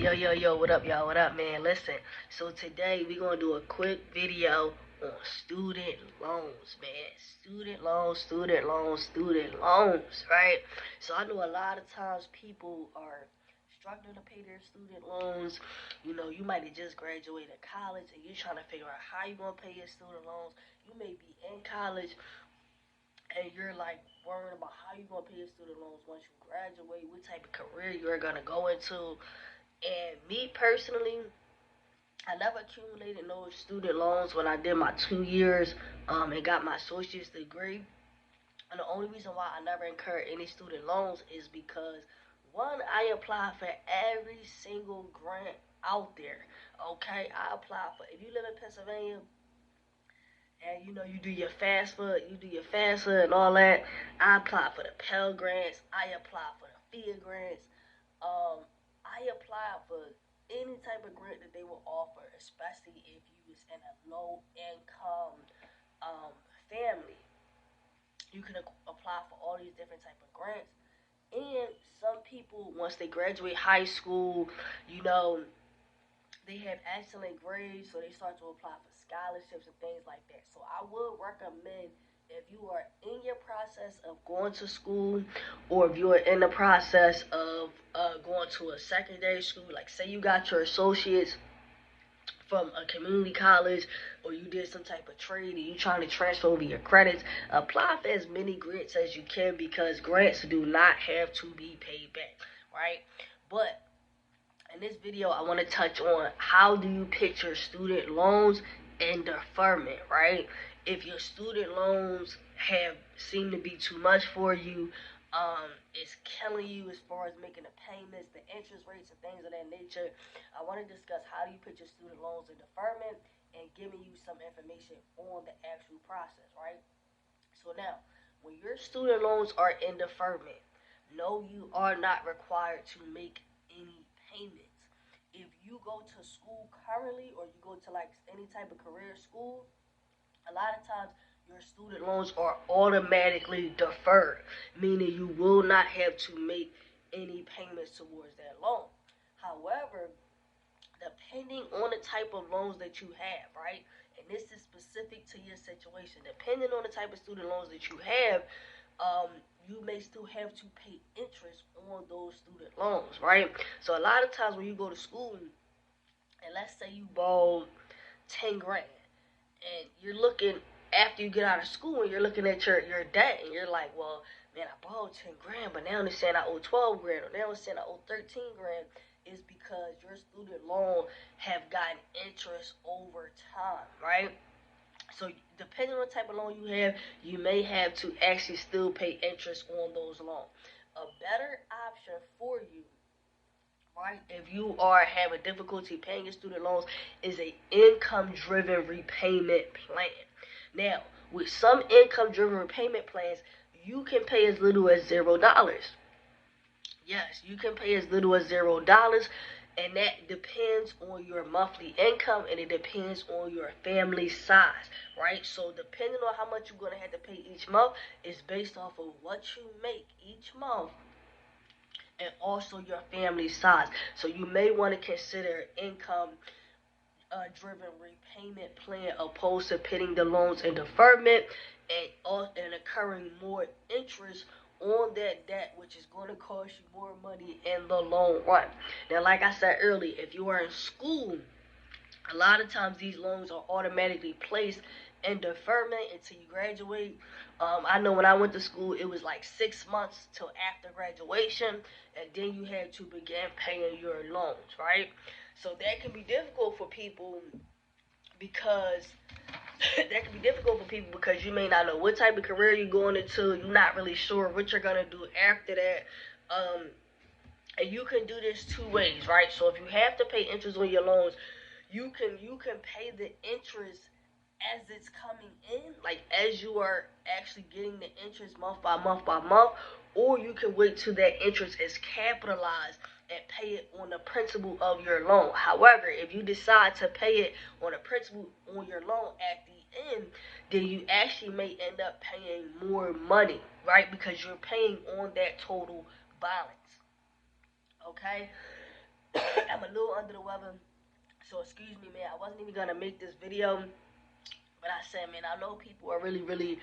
Yo, what up, y'all? What up, man? Listen, so today we're gonna do a quick video on student loans, man. Student loans, right? So I know a lot of times people are struggling to pay their student loans. You know, you might have just graduated college and you're trying to figure out how you're gonna pay your student loans. You may be in college and you're like worrying about how you're gonna pay your student loans once you graduate, what type of career you're gonna go into. And me personally, I never accumulated no student loans when I did my 2 years and got my associate's degree. And the only reason why I never incurred any student loans is because one, I applied for every single grant out there. Okay, I applied for. If you live in Pennsylvania and you do your FAFSA and all that. I applied for the Pell grants. I applied for the FIA grants. I applied for any type of grant that they will offer, especially if you was in a low income um, family. You can apply for all these different type of grants. And some people, once they graduate high school, you know, they have excellent grades, so they start to apply for scholarships and things like that. So I would recommend, if you are in your process of going to school, or if you are in the process of going to a secondary school, like say you got your associates from a community college, or you did some type of trade and you trying to transfer over your credits, apply for as many grants as you can, because grants do not have to be paid back, right? But in this video, I want to touch on how do you picture student loans and deferment, right? If your student loans have seem to be too much for you, it's killing you as far as making the payments, the interest rates, and things of that nature. I want to discuss how do you picture student loans and deferment, and giving you some information on the actual process, right? So now, when your student loans are in deferment, no, you are not required to make any payments. If you go to school currently, or you go to like any type of career school, a lot of times your student loans are automatically deferred, meaning you will not have to make any payments towards that loan. However, depending on the type of loans that you have, right? And this is specific to your situation. Depending on the type of student loans that you have, you may still have to pay interest on those student loans, right? So a lot of times when you go to school, and let's say you borrow 10 grand, and you're looking after you get out of school, and you're looking at your debt, and you're like, well, man, I borrowed 10 grand, but now they're saying I owe 12 grand, or now they're saying I owe 13 grand. Is because your student loan have gotten interest over time, right? So depending on the type of loan you have, you may have to actually still pay interest on those loans. A better option for you, right, if you are having difficulty paying your student loans, is a income driven repayment plan. Now, with some income driven repayment plans, you can pay as little as $0. Yes, you can pay as little as $0, and that depends on your monthly income, and it depends on your family size, right? So depending on how much you're gonna have to pay each month is based off of what you make each month, and also your family size. So you may want to consider income driven repayment plan, opposed to pitting the loans in deferment, and incurring more interest on that debt, which is going to cost you more money in the long run. Now, like I said earlier, if you are in school, a lot of times these loans are automatically placed in deferment until you graduate. I know when I went to school, it was like 6 months till after graduation, and then you had to begin paying your loans, right? So that can be difficult for people, because you may not know what type of career you're going into. You're not really sure what you're gonna do after that. Um, and you can do this two ways, right? So if you have to pay interest on your loans, you can pay the interest as it's coming in, like as you are actually getting the interest month by month by month, or you can wait till that interest is capitalized and pay it on the principal of your loan. However, if you decide to pay it on the principal on your loan at the end, then you actually may end up paying more money, right? Because you're paying on that total balance. Okay? I'm a little under the weather, so excuse me, man. I wasn't even gonna make this video, but I said, man, I know people are really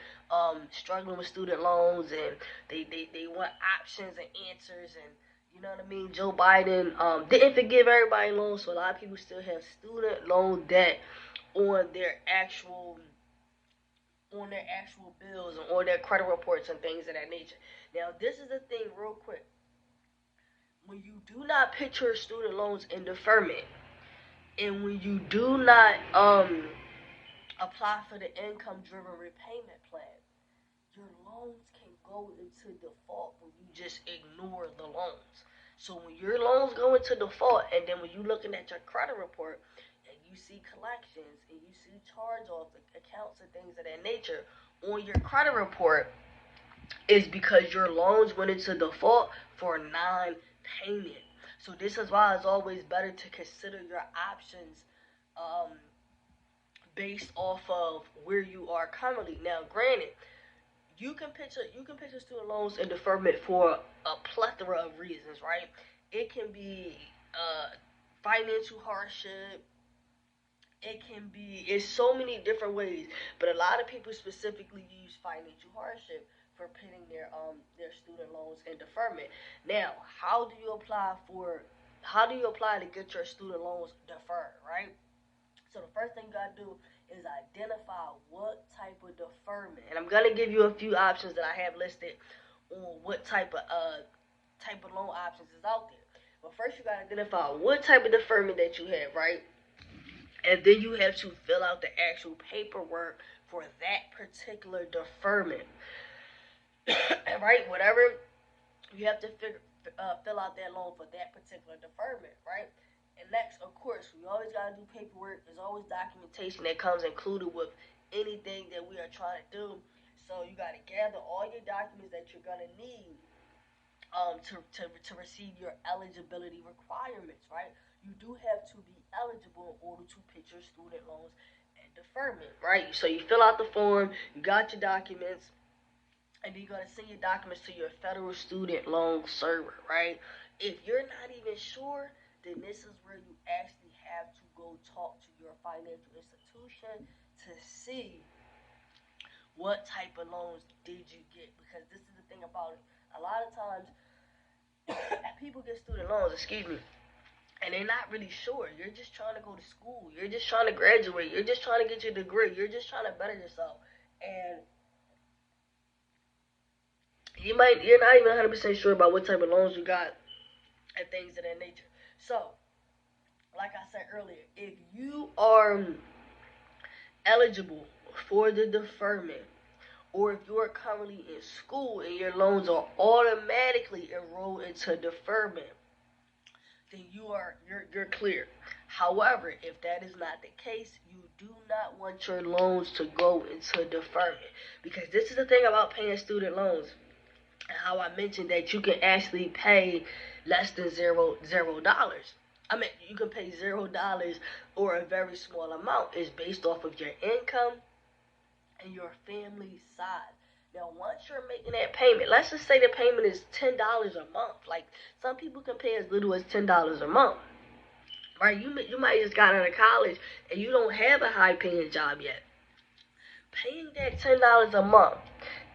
struggling with student loans, and they want options and answers, and you know what I mean. Joe Biden didn't forgive everybody loans, so a lot of people still have student loan debt on their actual bills and on their credit reports and things of that nature. Now, this is the thing, real quick. When you do not put your student loans in deferment, and when you do not apply for the income-driven repayment plan, your loans can go into default when you just ignore the loans. So when your loans go into default, and then when you're looking at your credit report and you see collections and you see charge-offs, accounts, and things of that nature on your credit report, is because your loans went into default for non-payment. So this is why it's always better to consider your options um, based off of where you are currently. Now, granted, you can picture student loans in deferment for a plethora of reasons, right? It can be financial hardship. It's so many different ways, but a lot of people specifically use financial hardship for putting their student loans in deferment. Now, how do you apply to get your student loans deferred, right? So the first thing you gotta do is identify what type of deferment, and I'm gonna give you a few options that I have listed on what type of loan options is out there. But first, you gotta identify what type of deferment that you have, right? And then you have to fill out the actual paperwork for that particular deferment, right? Whatever you have to fill out that loan for that particular deferment, right? And next, of course, we always gotta do paperwork. There's always documentation that comes included with anything that we are trying to do. So you gotta gather all your documents that you're gonna need to receive your eligibility requirements, right? You do have to be eligible in order to put your student loans and deferment, right? So you fill out the form, you got your documents, and then you're gonna send your documents to your federal student loan server, right? If you're not even sure, then this is where you actually have to go talk to your financial institution to see what type of loans did you get, because this is the thing about it. A lot of times people get student loans, excuse me, and they're not really sure. You're just trying to go to school. You're just trying to graduate. You're just trying to get your degree. You're just trying to better yourself. And you're not even 100% sure about what type of loans you got and things of that nature. So, like I said earlier, if you are eligible for the deferment, or if you are currently in school and your loans are automatically enrolled into deferment, then you're clear. However, if that is not the case, you do not want your loans to go into deferment, because this is the thing about paying student loans, and how I mentioned that you can actually pay less than $0. I mean, you can pay $0 or a very small amount. It's based off of your income and your family size. Now, once you're making that payment, let's just say the payment is $10 a month. Like, some people can pay as little as $10 a month, right? You might just got out of college and you don't have a high paying job yet. Paying that $10 a month,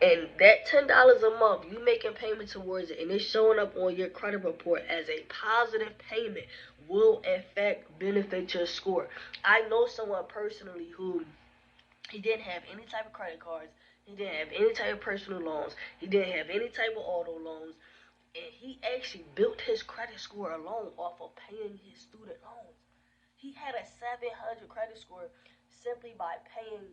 and that $10 a month you making payment towards it, and it's showing up on your credit report as a positive payment, will in fact benefit your score. I know someone personally who he didn't have any type of credit cards. He didn't have any type of personal loans. He didn't have any type of auto loans. And he actually built his credit score alone off of paying his student loans. He had a 700 credit score simply by paying,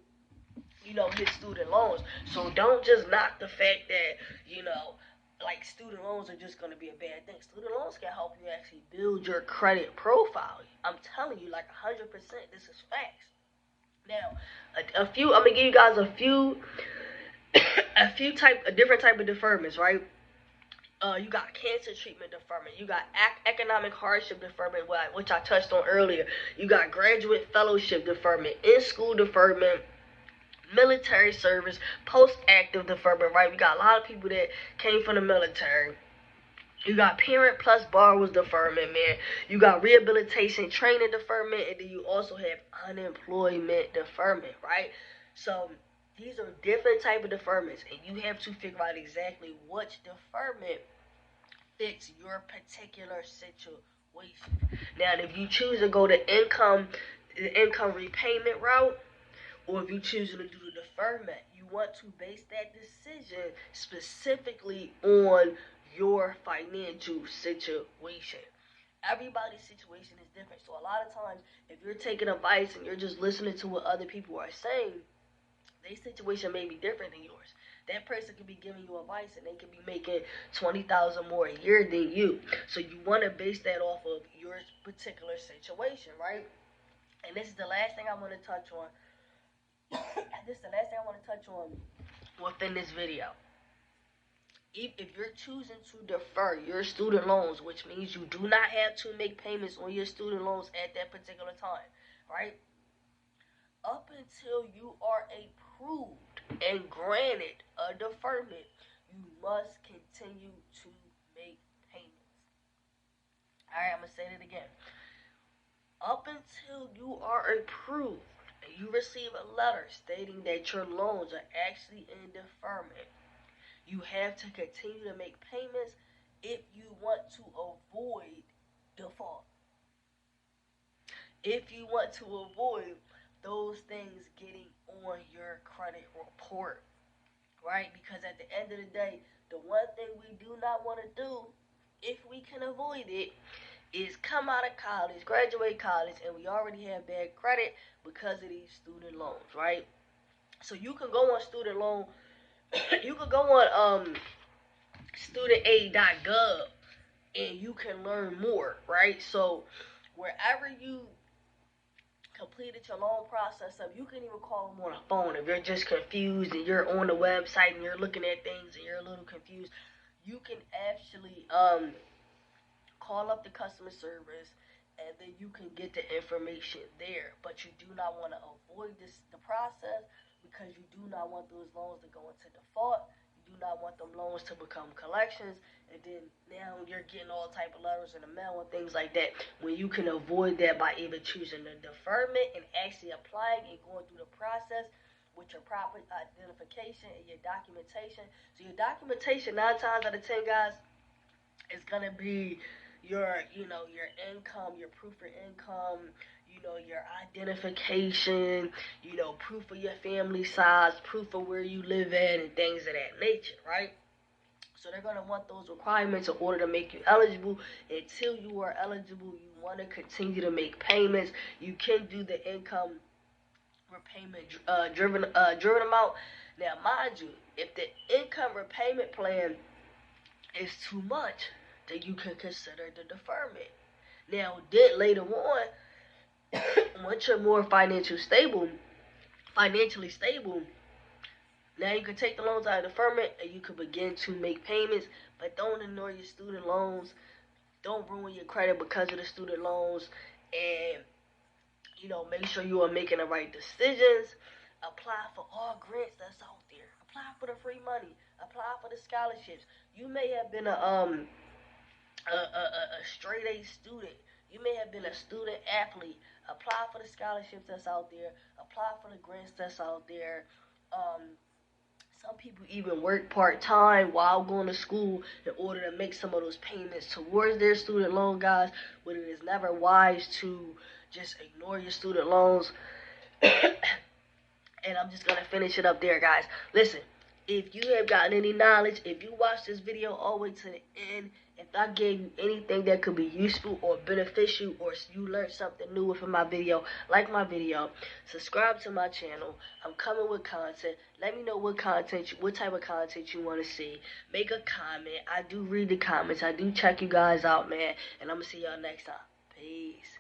his student loans. So don't just knock the fact that, like, student loans are just going to be a bad thing. Student loans can help you actually build your credit profile. I'm telling you, like 100%, this is facts. Now, I'm gonna give you guys a few different type of deferments, right? You got cancer treatment deferment. You got economic hardship deferment, which I touched on earlier. You got graduate fellowship deferment, in-school deferment, military service, post-active deferment, right? We got a lot of people that came from the military, You got parent plus borrowers deferment, man. You got rehabilitation training deferment, and then you also have unemployment deferment, right? So these are different type of deferments, and you have to figure out exactly which deferment fits your particular situation. Now, if you choose to go the income repayment route, or if you choose to do the deferment, you want to base that decision specifically on your financial situation. Everybody's situation is different. So a lot of times, if you're taking advice and you're just listening to what other people are saying, their situation may be different than yours. That person could be giving you advice and they could be making 20,000 more a year than you. So you want to base that off of your particular situation, right? And this is the last thing I want to touch on. This is the last thing I want to touch on within this video. If you're choosing to defer your student loans, which means you do not have to make payments on your student loans at that particular time, right? Up until you are approved and granted a deferment, you must continue to make payments. Alright, I'm going to say it again. Up until you are approved and you receive a letter stating that your loans are actually in deferment, you have to continue to make payments if you want to avoid default. If you want to avoid those things getting on your credit report, right? Because at the end of the day, the one thing we do not want to do, if we can avoid it, is come out of college, graduate college, and we already have bad credit because of these student loans, right? So you can go on student loan, you can go on studentaid.gov and you can learn more, right? So wherever you completed your loan process up, you can even call them on the phone if you're just confused and you're on the website and you're looking at things and you're a little confused. You can actually call up the customer service and then you can get the information there. But you do not want to avoid the process because you do not want those loans to go into default. You do not want them loans to become collections, and then now you're getting all type of letters in the mail and things like that. When you can avoid that by either choosing the deferment and actually applying and going through the process with your proper identification and your documentation. So your documentation 9 times out of 10, guys, is gonna be your income, your proof of income, your identification, proof of your family size, proof of where you live at, and things of that nature, right? So they're gonna want those requirements in order to make you eligible. Until you are eligible, you want to continue to make payments. You can do the income repayment driven amount. Now, mind you, if the income repayment plan is too much, then you can consider the deferment. Now, then later on, once you're more financially stable, now you can take the loans out of deferment and you can begin to make payments. But don't ignore your student loans. Don't ruin your credit because of the student loans. And make sure you are making the right decisions. Apply for all grants that's out there. Apply for the free money. Apply for the scholarships. You may have been a straight A student. You may have been a student athlete. Apply for the scholarships that's out there. Apply for the grants that's out there. Some people even work part-time while going to school in order to make some of those payments towards their student loan, guys. But it is never wise to just ignore your student loans. And I'm just going to finish it up there, guys. Listen, if you have gotten any knowledge, if you watched this video all the way to the end, if I gave you anything that could be useful or beneficial, or you learned something new within my video, like my video, subscribe to my channel. I'm coming with content. Let me know what type of content you want to see. Make a comment. I do read the comments. I do check you guys out, man. And I'm going to see y'all next time. Peace.